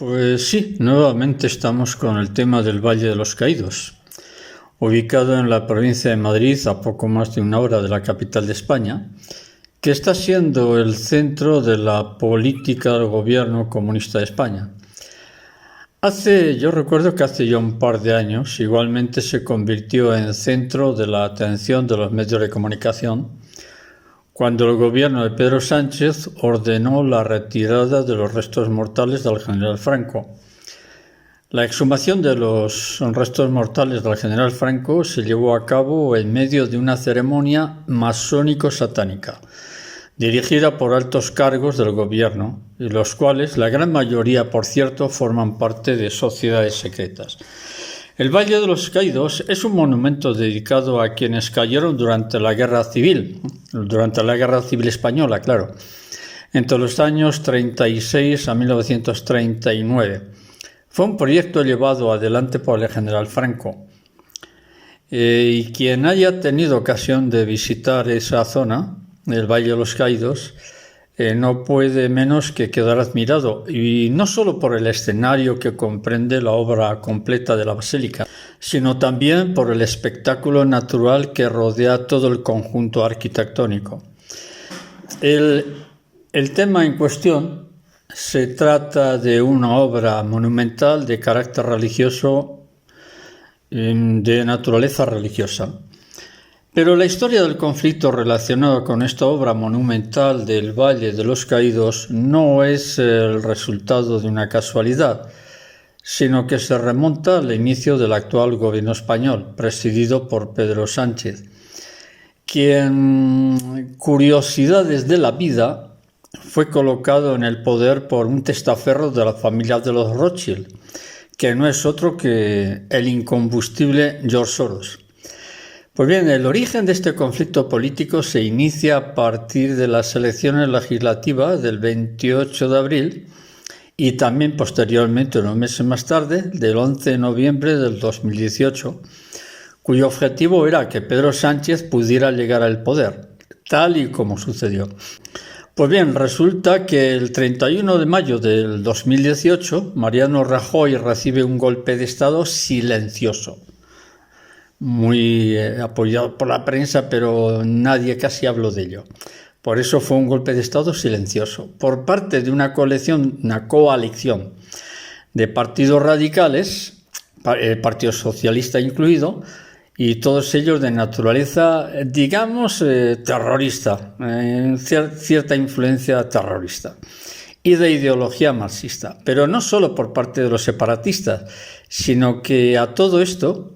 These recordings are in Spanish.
Pues sí, nuevamente estamos con el tema del Valle de los Caídos, ubicado en la provincia de Madrid, a poco más de una hora de la capital de España, que está siendo el centro de la política del gobierno comunista de España. Yo recuerdo que hace ya un par de años igualmente se convirtió en centro de la atención de los medios de comunicación cuando el gobierno de Pedro Sánchez ordenó la retirada de los restos mortales del general Franco. La exhumación de los restos mortales del general Franco se llevó a cabo en medio de una ceremonia masónico-satánica, dirigida por altos cargos del gobierno, y los cuales, la gran mayoría, por cierto, forman parte de sociedades secretas. El Valle de los Caídos es un monumento dedicado a quienes cayeron durante la Guerra Civil Española, claro, entre los años 36 a 1939. Fue un proyecto llevado adelante por el general Franco. Y quien haya tenido ocasión de visitar esa zona, el Valle de los Caídos, no puede menos que quedar admirado, y no solo por el escenario que comprende la obra completa de la basílica, sino también por el espectáculo natural que rodea todo el conjunto arquitectónico. El tema en cuestión se trata de una obra monumental de carácter religioso, de naturaleza religiosa. Pero la historia del conflicto relacionado con esta obra monumental del Valle de los Caídos no es el resultado de una casualidad, sino que se remonta al inicio del actual gobierno español, presidido por Pedro Sánchez, quien, curiosidades de la vida, fue colocado en el poder por un testaferro de la familia de los Rothschild, que no es otro que el incombustible George Soros. Pues bien, el origen de este conflicto político se inicia a partir de las elecciones legislativas del 28 de abril y también posteriormente, unos meses más tarde, del 11 de noviembre del 2018, cuyo objetivo era que Pedro Sánchez pudiera llegar al poder, tal y como sucedió. Pues bien, resulta que el 31 de mayo del 2018, Mariano Rajoy recibe un golpe de Estado silencioso, muy apoyado por la prensa, pero nadie casi habló de ello. Por eso fue un golpe de Estado silencioso, por parte de una coalición de partidos radicales, el Partido Socialista incluido, y todos ellos de naturaleza, digamos, terrorista, cierta influencia terrorista, y de ideología marxista. Pero no solo por parte de los separatistas, sino que a todo esto,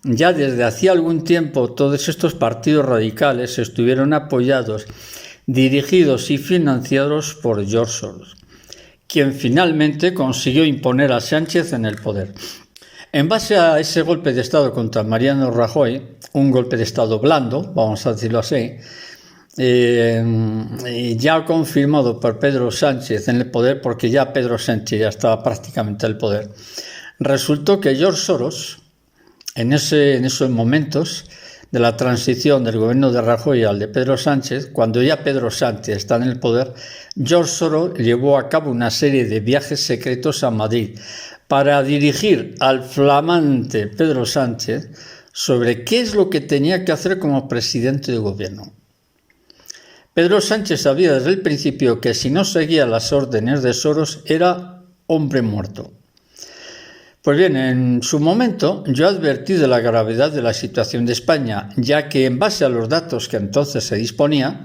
ya desde hacía algún tiempo, todos estos partidos radicales estuvieron apoyados, dirigidos y financiados por George Soros, quien finalmente consiguió imponer a Sánchez en el poder. En base a ese golpe de Estado contra Mariano Rajoy, un golpe de Estado blando, vamos a decirlo así, ya confirmado por Pedro Sánchez en el poder, porque ya Pedro Sánchez ya estaba prácticamente en el poder, resultó que George Soros, en esos momentos de la transición del gobierno de Rajoy al de Pedro Sánchez, cuando ya Pedro Sánchez está en el poder, George Soros llevó a cabo una serie de viajes secretos a Madrid para dirigir al flamante Pedro Sánchez sobre qué es lo que tenía que hacer como presidente de gobierno. Pedro Sánchez sabía desde el principio que si no seguía las órdenes de Soros era hombre muerto. Pues bien, en su momento yo advertí de la gravedad de la situación de España, ya que en base a los datos que entonces se disponía,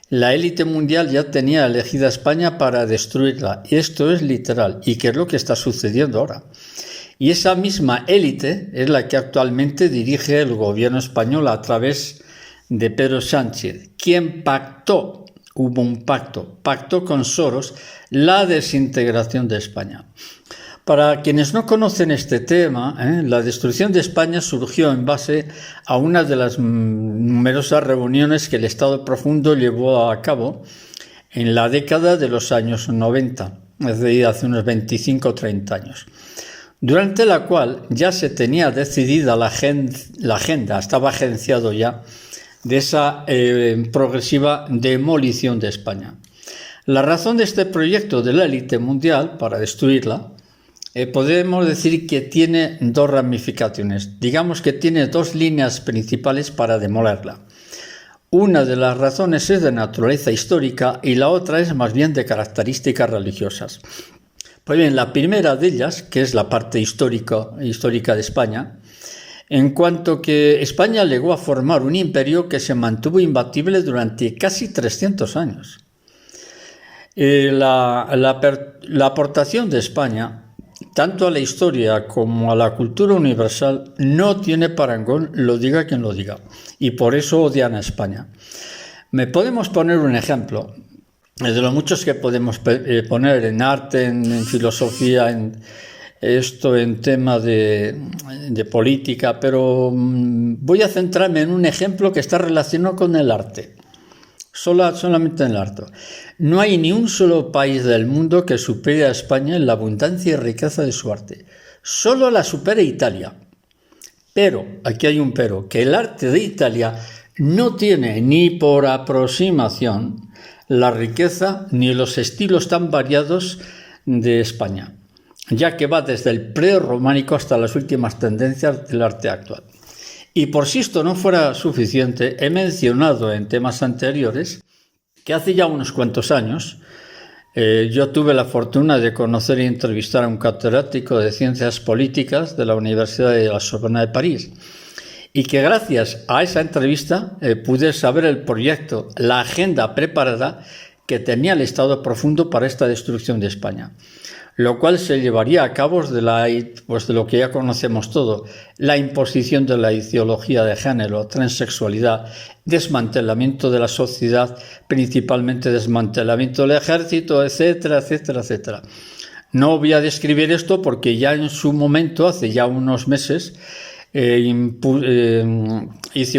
la élite mundial ya tenía elegida a España para destruirla, y esto es literal, y que es lo que está sucediendo ahora. Y esa misma élite es la que actualmente dirige el gobierno español a través de Pedro Sánchez, quien pactó con Soros la desintegración de España. Para quienes no conocen este tema, la destrucción de España surgió en base a una de las numerosas reuniones que el Estado Profundo llevó a cabo en la década de los años 90, es decir, hace unos 25 o 30 años, durante la cual ya se tenía decidida la agenda, estaba agenciado ya, de esa progresiva demolición de España. La razón de este proyecto de la élite mundial para destruirla podemos decir que tiene dos ramificaciones. Digamos que tiene dos líneas principales para demolerla. Una de las razones es de naturaleza histórica y la otra es más bien de características religiosas. Pues bien, la primera de ellas, que es la parte histórica de España, en cuanto que España llegó a formar un imperio que se mantuvo imbatible durante casi 300 años. La aportación de España, tanto a la historia como a la cultura universal, no tiene parangón, lo diga quien lo diga, y por eso odian a España. Podemos poner un ejemplo, de los muchos que podemos poner en arte, en filosofía, en tema de política, pero voy a centrarme en un ejemplo que está relacionado con el arte. Solamente en el arte. No hay ni un solo país del mundo que supere a España en la abundancia y riqueza de su arte. Solo la supera Italia. Pero, aquí hay un pero, que el arte de Italia no tiene ni por aproximación la riqueza ni los estilos tan variados de España, ya que va desde el prerrománico hasta las últimas tendencias del arte actual. Y por si esto no fuera suficiente, he mencionado en temas anteriores que hace ya unos cuantos años yo tuve la fortuna de conocer e entrevistar a un catedrático de Ciencias Políticas de la Universidad de la Sorbona de París, y que gracias a esa entrevista pude saber el proyecto, la agenda preparada que tenía el Estado profundo para esta destrucción de España, lo cual se llevaría a cabo de lo que ya conocemos todo: la imposición de la ideología de género, transexualidad, desmantelamiento de la sociedad, principalmente desmantelamiento del ejército, etcétera, etcétera, etcétera. No voy a describir esto porque ya en su momento, hace ya unos meses, hice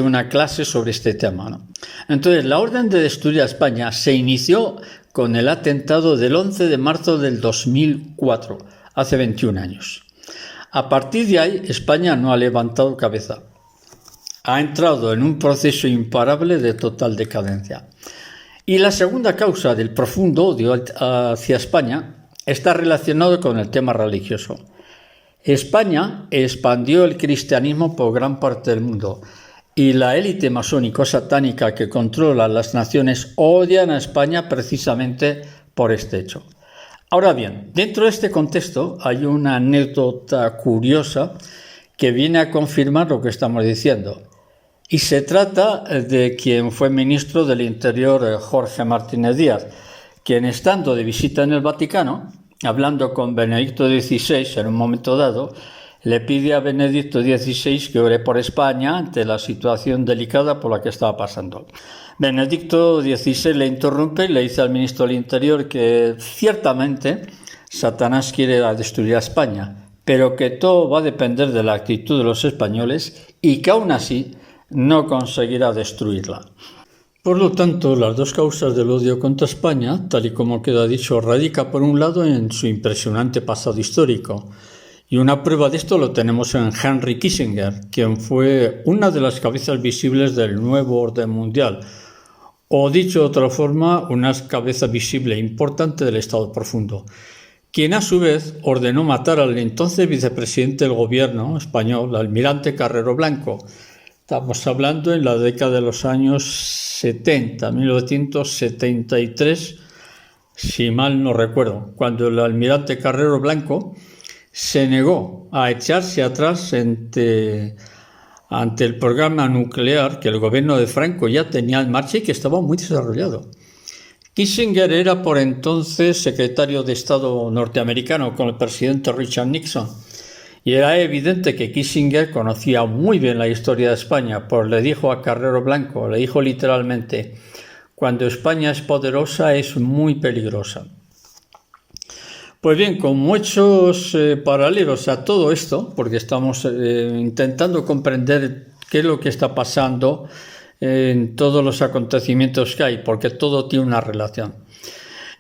una clase sobre este tema, ¿no? Entonces, la orden de destruir a España se inició con el atentado del 11 de marzo del 2004, hace 21 años. A partir de ahí, España no ha levantado cabeza. Ha entrado en un proceso imparable de total decadencia. Y la segunda causa del profundo odio hacia España está relacionado con el tema religioso. España expandió el cristianismo por gran parte del mundo, y la élite masónico-satánica que controla las naciones odian a España precisamente por este hecho. Ahora bien, dentro de este contexto hay una anécdota curiosa que viene a confirmar lo que estamos diciendo, y se trata de quien fue ministro del Interior, Jorge Martínez Díaz, quien, estando de visita en el Vaticano, hablando con Benedicto XVI en un momento dado, le pide a Benedicto XVI que ore por España ante la situación delicada por la que estaba pasando. Benedicto XVI le interrumpe y le dice al ministro del Interior que ciertamente Satanás quiere destruir a España, pero que todo va a depender de la actitud de los españoles y que aún así no conseguirá destruirla. Por lo tanto, las dos causas del odio contra España, tal y como queda dicho, radica por un lado en su impresionante pasado histórico. Y una prueba de esto lo tenemos en Henry Kissinger, quien fue una de las cabezas visibles del nuevo orden mundial, o dicho de otra forma, una cabeza visible importante del Estado profundo, quien a su vez ordenó matar al entonces vicepresidente del gobierno español, almirante Carrero Blanco. Estamos hablando en la década de los años 70, 1973, si mal no recuerdo, cuando el almirante Carrero Blanco se negó a echarse atrás ante el programa nuclear que el gobierno de Franco ya tenía en marcha y que estaba muy desarrollado. Kissinger era por entonces secretario de Estado norteamericano con el presidente Richard Nixon, y era evidente que Kissinger conocía muy bien la historia de España, pues le dijo a Carrero Blanco, le dijo literalmente: cuando España es poderosa es muy peligrosa. Pues bien, como hechos paralelos a todo esto, porque estamos intentando comprender qué es lo que está pasando en todos los acontecimientos que hay, porque todo tiene una relación.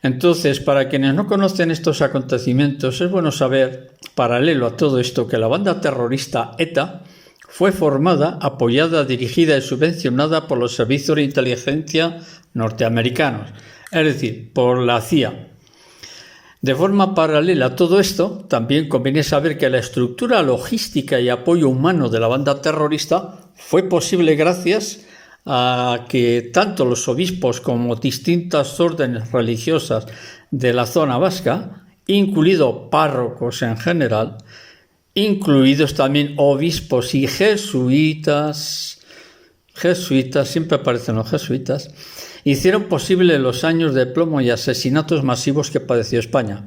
Entonces, para quienes no conocen estos acontecimientos, es bueno saber, paralelo a todo esto, que la banda terrorista ETA fue formada, apoyada, dirigida y subvencionada por los servicios de inteligencia norteamericanos, es decir, por la CIA. De forma paralela a todo esto, también conviene saber que la estructura logística y apoyo humano de la banda terrorista fue posible gracias a que tanto los obispos como distintas órdenes religiosas de la zona vasca, incluidos párrocos en general, incluidos también obispos y jesuitas, siempre aparecen los jesuitas, hicieron posible los años de plomo y asesinatos masivos que padeció España.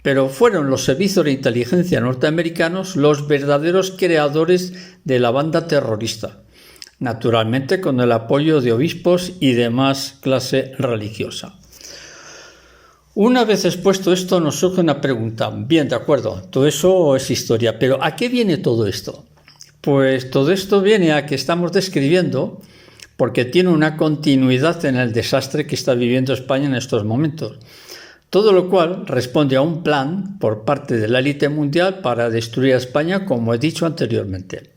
Pero fueron los servicios de inteligencia norteamericanos los verdaderos creadores de la banda terrorista, naturalmente con el apoyo de obispos y demás clase religiosa. Una vez expuesto esto, nos surge una pregunta. Bien, de acuerdo, todo eso es historia, pero ¿a qué viene todo esto? Pues todo esto viene a que estamos describiendo porque tiene una continuidad en el desastre que está viviendo España en estos momentos. Todo lo cual responde a un plan por parte de la élite mundial para destruir a España, como he dicho anteriormente.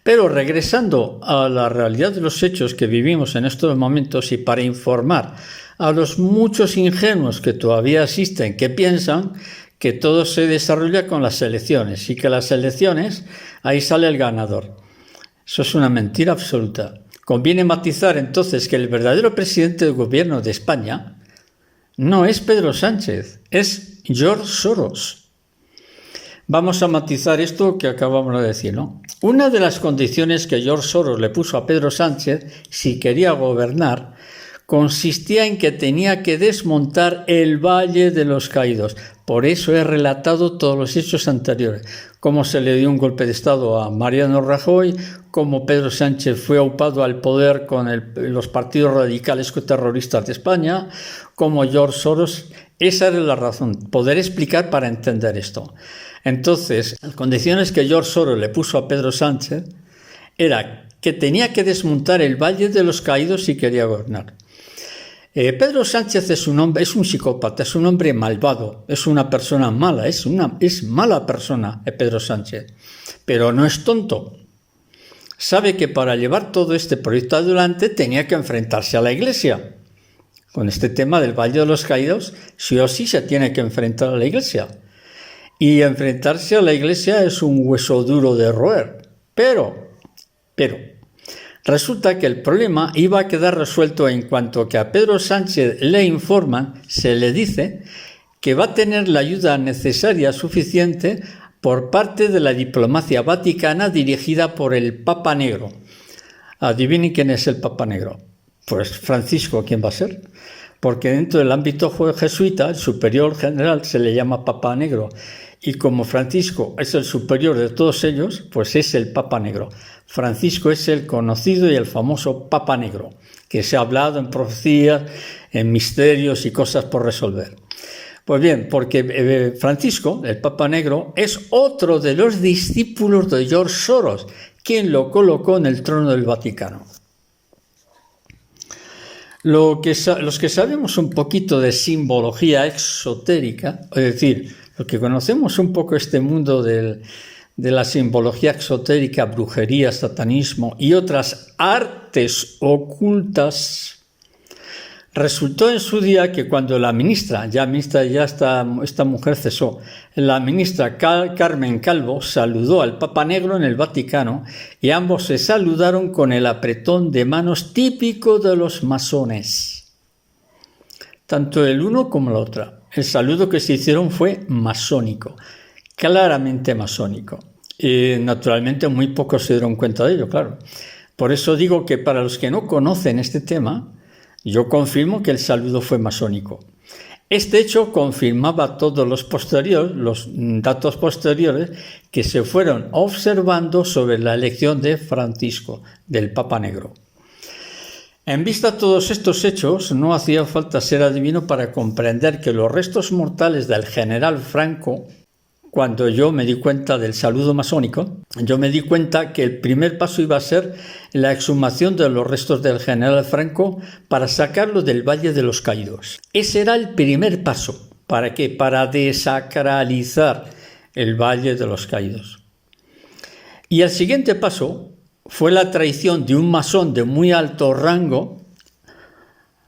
Pero regresando a la realidad de los hechos que vivimos en estos momentos y para informar a los muchos ingenuos que todavía existen, que piensan que todo se desarrolla con las elecciones y que las elecciones, ahí sale el ganador. Eso es una mentira absoluta. Conviene matizar entonces que el verdadero presidente del gobierno de España no es Pedro Sánchez, es George Soros. Vamos a matizar esto que acabamos de decir, ¿no? Una de las condiciones que George Soros le puso a Pedro Sánchez, si quería gobernar, consistía en que tenía que desmontar el Valle de los Caídos. Por eso he relatado todos los hechos anteriores, cómo se le dio un golpe de Estado a Mariano Rajoy, cómo Pedro Sánchez fue aupado al poder con los partidos radicales terroristas de España, cómo George Soros. Esa era la razón, poder explicar para entender esto. Entonces, las condiciones que George Soros le puso a Pedro Sánchez era que tenía que desmontar el Valle de los Caídos si quería gobernar. Pedro Sánchez es un psicópata, es un hombre malvado, es una persona mala, es mala persona Pedro Sánchez, pero no es tonto. Sabe que para llevar todo este proyecto adelante tenía que enfrentarse a la Iglesia. Con este tema del Valle de los Caídos, sí o sí se tiene que enfrentar a la Iglesia. Y enfrentarse a la Iglesia es un hueso duro de roer. Pero, resulta que el problema iba a quedar resuelto en cuanto que a Pedro Sánchez le informan, se le dice que va a tener la ayuda necesaria suficiente por parte de la diplomacia vaticana dirigida por el Papa Negro. Adivinen quién es el Papa Negro. Pues Francisco, ¿quién va a ser? Porque dentro del ámbito jesuita, el superior general se le llama Papa Negro. Y como Francisco es el superior de todos ellos, pues es el Papa Negro. Francisco es el conocido y el famoso Papa Negro, que se ha hablado en profecías, en misterios y cosas por resolver. Pues bien, porque Francisco, el Papa Negro, es otro de los discípulos de George Soros, quien lo colocó en el trono del Vaticano. Los que sabemos un poquito de simbología exotérica, es decir, los que conocemos un poco este mundo de la simbología exotérica, brujería, satanismo y otras artes ocultas, resultó en su día que cuando la ministra, esta mujer cesó, la ministra Carmen Calvo saludó al Papa Negro en el Vaticano y ambos se saludaron con el apretón de manos típico de los masones. Tanto el uno como la otra. El saludo que se hicieron fue masónico, claramente masónico. Y naturalmente muy pocos se dieron cuenta de ello, claro. Por eso digo que para los que no conocen este tema, yo confirmo que el saludo fue masónico. Este hecho confirmaba todos los datos posteriores que se fueron observando sobre la elección de Francisco, del Papa Negro. En vista de todos estos hechos, no hacía falta ser adivino para comprender que los restos mortales del general Franco, cuando yo me di cuenta del saludo masónico, yo me di cuenta que el primer paso iba a ser la exhumación de los restos del general Franco para sacarlo del Valle de los Caídos. Ese era el primer paso. ¿Para qué? Para desacralizar el Valle de los Caídos. Y el siguiente paso fue la traición de un masón de muy alto rango.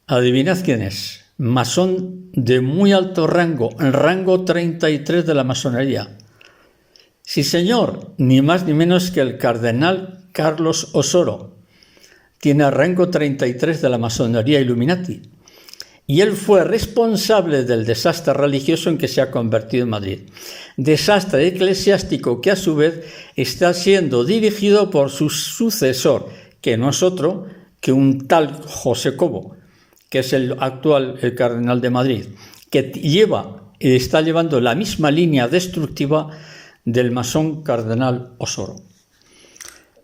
Adivinad quién es. masón de muy alto rango 33 de la masonería. Sí, señor, ni más ni menos que el cardenal Carlos Osoro. Tiene rango 33 de la masonería Illuminati. Y él fue responsable del desastre religioso en que se ha convertido en Madrid. Desastre eclesiástico que a su vez está siendo dirigido por su sucesor, que no es otro que un tal José Cobo, que es el actual cardenal de Madrid, que está llevando la misma línea destructiva del masón cardenal Osoro.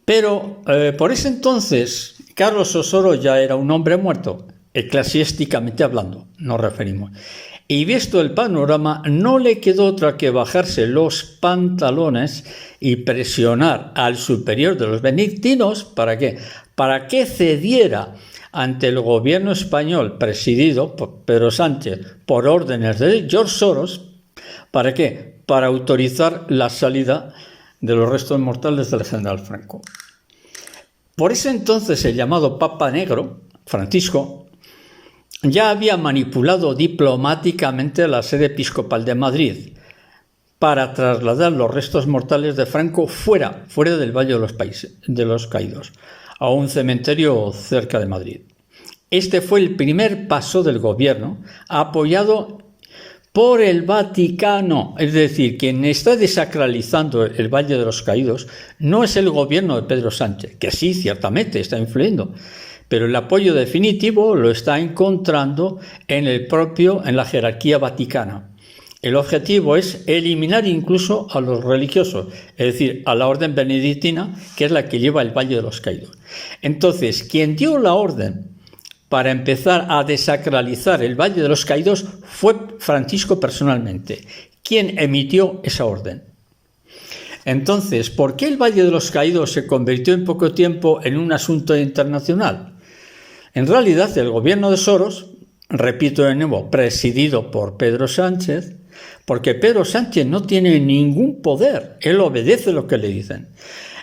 Pero por ese entonces, Carlos Osoro ya era un hombre muerto, eclesiásticamente hablando, nos referimos. Y visto el panorama, no le quedó otra que bajarse los pantalones y presionar al superior de los benedictinos. ¿Para qué? Para que cediera ante el gobierno español presidido por Pedro Sánchez por órdenes de George Soros. ¿Para qué? Para autorizar la salida de los restos mortales del general Franco. Por ese entonces el llamado Papa Negro, Francisco, ya había manipulado diplomáticamente la sede episcopal de Madrid para trasladar los restos mortales de Franco fuera del Valle de los Caídos, a un cementerio cerca de Madrid. Este fue el primer paso del gobierno, apoyado por el Vaticano. Es decir, quien está desacralizando el Valle de los Caídos no es el gobierno de Pedro Sánchez, que sí, ciertamente está influyendo, pero el apoyo definitivo lo está encontrando en la jerarquía vaticana. El objetivo es eliminar incluso a los religiosos, es decir, a la orden benedictina, que es la que lleva el Valle de los Caídos. Entonces, quien dio la orden para empezar a desacralizar el Valle de los Caídos fue Francisco personalmente, quien emitió esa orden. Entonces, ¿por qué el Valle de los Caídos se convirtió en poco tiempo en un asunto internacional? En realidad, el gobierno de Soros, repito de nuevo, presidido por Pedro Sánchez, porque Pedro Sánchez no tiene ningún poder, él obedece lo que le dicen.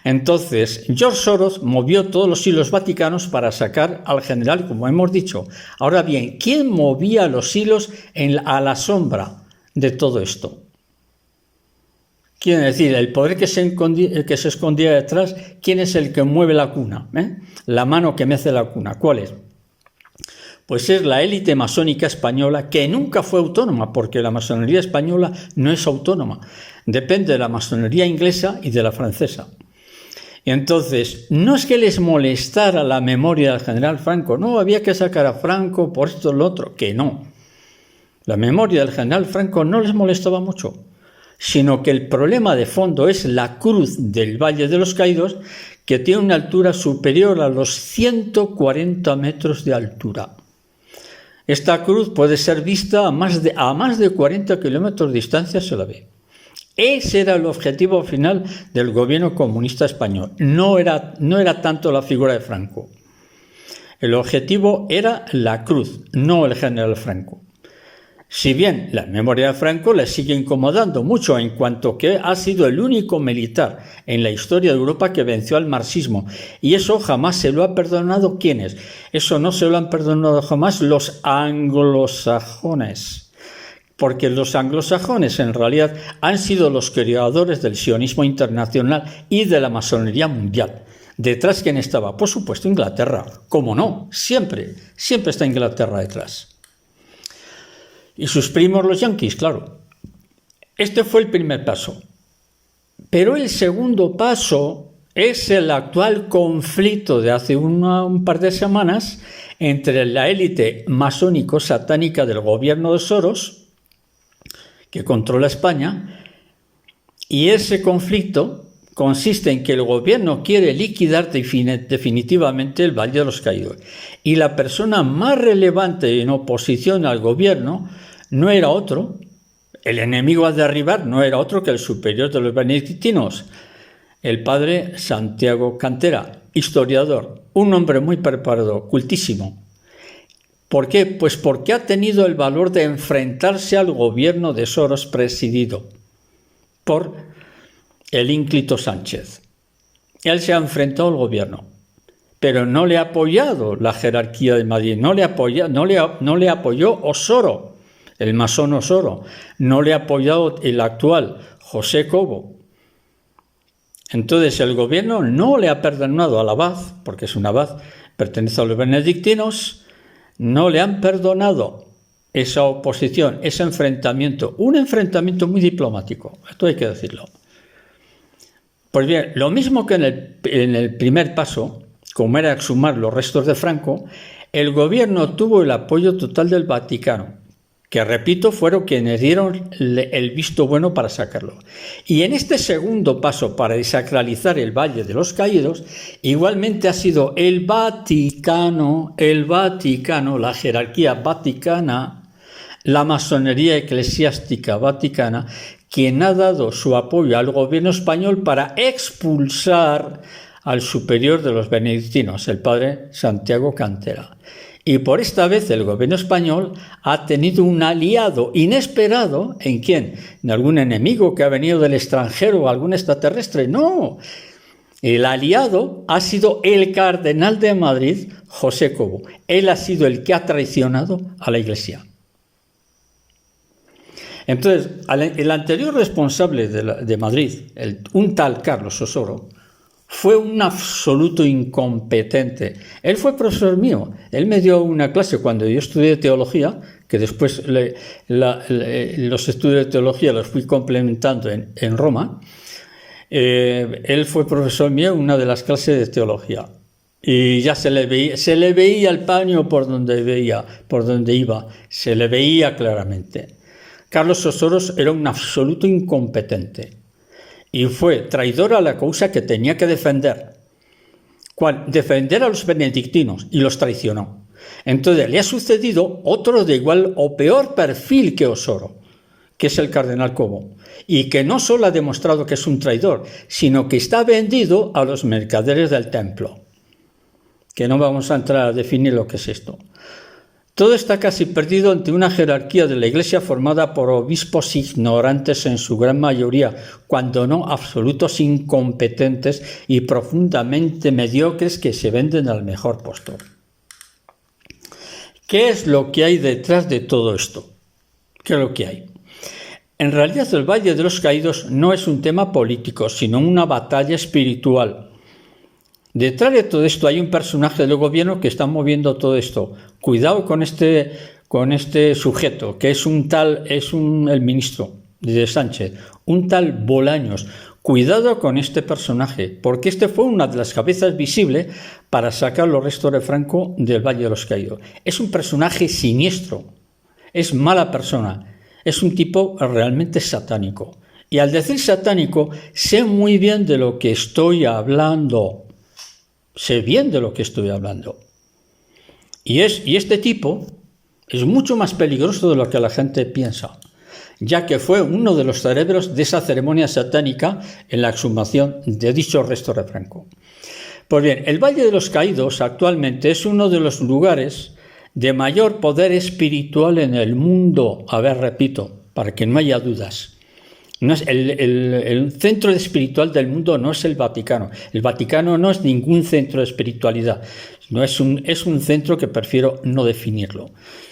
Entonces, George Soros movió todos los hilos vaticanos para sacar al general, como hemos dicho. Ahora bien, ¿quién movía los hilos a la sombra de todo esto? Quiere decir, el poder que se escondía detrás, ¿quién es el que mueve la cuna? La mano que mece la cuna, ¿cuál es? Pues es la élite masónica española, que nunca fue autónoma, porque la masonería española no es autónoma. Depende de la masonería inglesa y de la francesa. Y entonces, no es que les molestara la memoria del general Franco, no, había que sacar a Franco por esto o lo otro, que no. La memoria del general Franco no les molestaba mucho, sino que el problema de fondo es la cruz del Valle de los Caídos, que tiene una altura superior a los 140 metros de altura. Esta cruz puede ser vista a más de 40 kilómetros de distancia, se la ve. Ese era el objetivo final del gobierno comunista español. No era tanto la figura de Franco. El objetivo era la cruz, no el general Franco. Si bien la memoria de Franco le sigue incomodando mucho en cuanto que ha sido el único militar en la historia de Europa que venció al marxismo, y eso jamás se lo ha perdonado ¿quiénes? Eso no se lo han perdonado jamás los anglosajones, porque los anglosajones en realidad han sido los creadores del sionismo internacional y de la masonería mundial. ¿Detrás quién estaba? Por supuesto Inglaterra. ¿Cómo no? Siempre está Inglaterra detrás. Y sus primos los yanquis, claro. Este fue el primer paso. Pero el segundo paso es el actual conflicto de hace un par de semanas entre la élite masónico-satánica del gobierno de Soros, que controla España, y ese conflicto consiste en que el gobierno quiere liquidar definitivamente el Valle de los Caídos. Y la persona más relevante en oposición al gobierno no era otro, el enemigo a derribar no era otro que el superior de los benedictinos, el padre Santiago Cantera, historiador, un hombre muy preparado, cultísimo. ¿Por qué? Pues porque ha tenido el valor de enfrentarse al gobierno de Soros presidido por el ínclito Sánchez. Él se ha enfrentado al gobierno, pero no le ha apoyado la jerarquía de Madrid, no le apoyó Osoro, el masón Osoro, no le ha apoyado el actual José Cobo. Entonces el gobierno no le ha perdonado al abad, porque es un abad, pertenece a los benedictinos, no le han perdonado esa oposición, ese enfrentamiento, un enfrentamiento muy diplomático, esto hay que decirlo. Pues bien, lo mismo que en el primer paso, como era exhumar los restos de Franco, el gobierno tuvo el apoyo total del Vaticano, que repito, fueron quienes dieron el visto bueno para sacarlo. Y en este segundo paso para desacralizar el Valle de los Caídos, igualmente ha sido el Vaticano, la jerarquía vaticana, la masonería eclesiástica vaticana, quien ha dado su apoyo al gobierno español para expulsar al superior de los benedictinos, el padre Santiago Cantera. Y por esta vez el gobierno español ha tenido un aliado inesperado. ¿En quién? ¿En algún enemigo que ha venido del extranjero o algún extraterrestre? No. El aliado ha sido el cardenal de Madrid, José Cobo. Él ha sido el que ha traicionado a la Iglesia. Entonces, el anterior responsable de Madrid, un tal Carlos Osoro, fue un absoluto incompetente. Él fue profesor mío. Él me dio una clase cuando yo estudié teología, que después los estudios de teología los fui complementando en Roma. Él fue profesor mío en una de las clases de teología. Y ya se le veía el paño por donde iba, se le veía claramente. Carlos Osoro era un absoluto incompetente y fue traidor a la causa que tenía que defender. ¿Cuál? Defender a los benedictinos, y los traicionó. Entonces le ha sucedido otro de igual o peor perfil que Osoro, que es el cardenal Cobo, y que no solo ha demostrado que es un traidor, sino que está vendido a los mercaderes del templo. Que no vamos a entrar a definir lo que es esto. Todo está casi perdido ante una jerarquía de la Iglesia formada por obispos ignorantes en su gran mayoría, cuando no absolutos incompetentes y profundamente mediocres que se venden al mejor postor. ¿Qué es lo que hay detrás de todo esto? ¿Qué es lo que hay? En realidad el Valle de los Caídos no es un tema político, sino una batalla espiritual. Detrás de todo esto hay un personaje del gobierno que está moviendo todo esto. Cuidado con este sujeto, que es el ministro de Sánchez, un tal Bolaños. Cuidado con este personaje, porque este fue una de las cabezas visibles para sacar los restos de Franco del Valle de los Caídos. Es un personaje siniestro, es mala persona, es un tipo realmente satánico. Y al decir satánico, sé muy bien de lo que estoy hablando. Sé bien de lo que estoy hablando. Y este tipo es mucho más peligroso de lo que la gente piensa, ya que fue uno de los cerebros de esa ceremonia satánica en la exhumación de dicho resto de Franco. Pues bien, el Valle de los Caídos actualmente es uno de los lugares de mayor poder espiritual en el mundo. A ver, repito, para que no haya dudas. No es el centro espiritual del mundo no es el Vaticano. El Vaticano no es ningún centro de espiritualidad. No es un centro que prefiero no definirlo.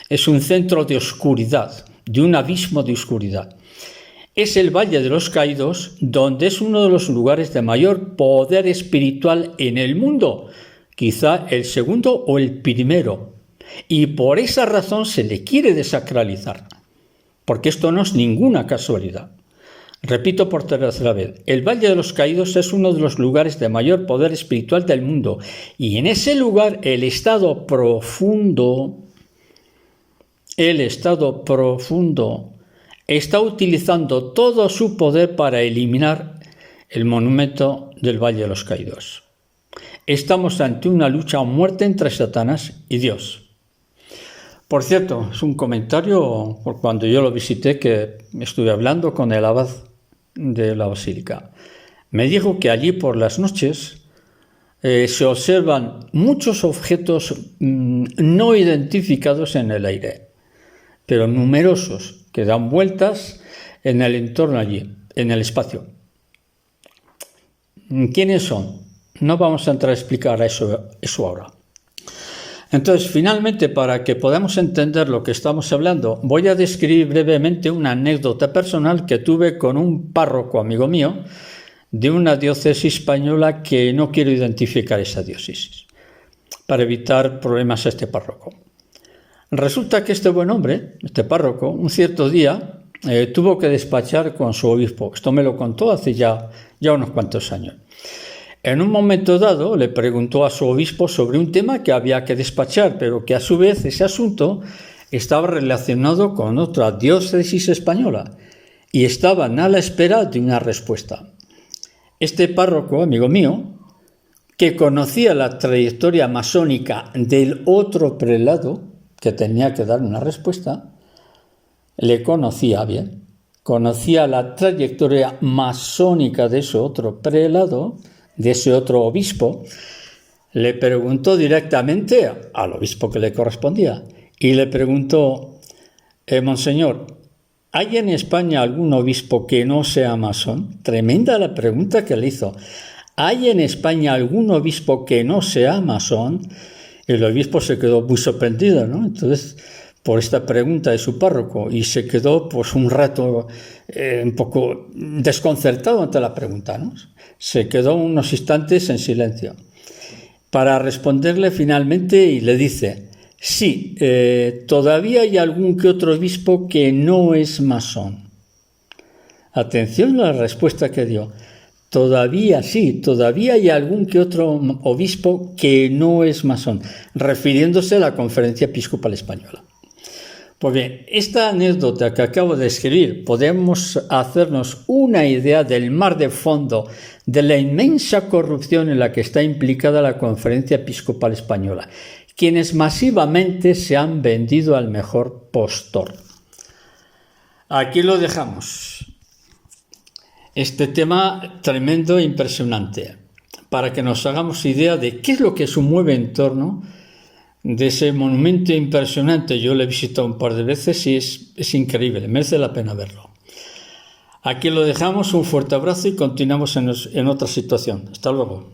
Es un centro de oscuridad, de un abismo de oscuridad. Es el Valle de los Caídos, donde es uno de los lugares de mayor poder espiritual en el mundo. Quizá el segundo o el primero. Y por esa razón se le quiere desacralizar. Porque esto no es ninguna casualidad. Repito por tercera vez, el Valle de los Caídos es uno de los lugares de mayor poder espiritual del mundo, y en ese lugar el estado profundo está utilizando todo su poder para eliminar el monumento del Valle de los Caídos. Estamos ante una lucha a muerte entre Satanás y Dios. Por cierto, es un comentario por cuando yo lo visité, que estuve hablando con el abad de la basílica. Me dijo que allí por las noches se observan muchos objetos no identificados en el aire, pero numerosos, que dan vueltas en el entorno allí, en el espacio. ¿Quiénes son? no vamos a entrar a explicar eso ahora. Entonces, finalmente, para que podamos entender lo que estamos hablando, voy a describir brevemente una anécdota personal que tuve con un párroco amigo mío de una diócesis española que no quiero identificar esa diócesis, para evitar problemas a este párroco. Resulta que este buen hombre, este párroco, un cierto día tuvo que despachar con su obispo. Esto me lo contó hace ya unos cuantos años. En un momento dado le preguntó a su obispo sobre un tema que había que despachar, pero que a su vez ese asunto estaba relacionado con otra diócesis española y estaban a la espera de una respuesta. Este párroco, amigo mío, que conocía la trayectoria masónica del otro prelado que tenía que dar una respuesta, le conocía bien, conocía la trayectoria masónica de ese otro prelado, de ese otro obispo, le preguntó directamente al obispo que le correspondía y le preguntó: Monseñor, ¿hay en España algún obispo que no sea masón? Tremenda la pregunta que le hizo. ¿Hay en España algún obispo que no sea masón? El obispo se quedó muy sorprendido, ¿no? Entonces, por esta pregunta de su párroco, y se quedó pues un rato un poco desconcertado ante la pregunta, ¿no? Se quedó unos instantes en silencio para responderle finalmente y le dice: sí, todavía hay algún que otro obispo que no es masón. Atención a la respuesta que dio. Todavía hay algún que otro obispo que no es masón, refiriéndose a la Conferencia Episcopal Española. Pues bien, esta anécdota que acabo de escribir, podemos hacernos una idea del mar de fondo, de la inmensa corrupción en la que está implicada la Conferencia Episcopal Española, quienes masivamente se han vendido al mejor postor. Aquí lo dejamos. Este tema tremendo e impresionante, para que nos hagamos idea de qué es lo que se mueve en torno de ese monumento impresionante. Yo lo he visitado un par de veces y es increíble, merece la pena verlo. Aquí lo dejamos, un fuerte abrazo y continuamos en otra situación. Hasta luego.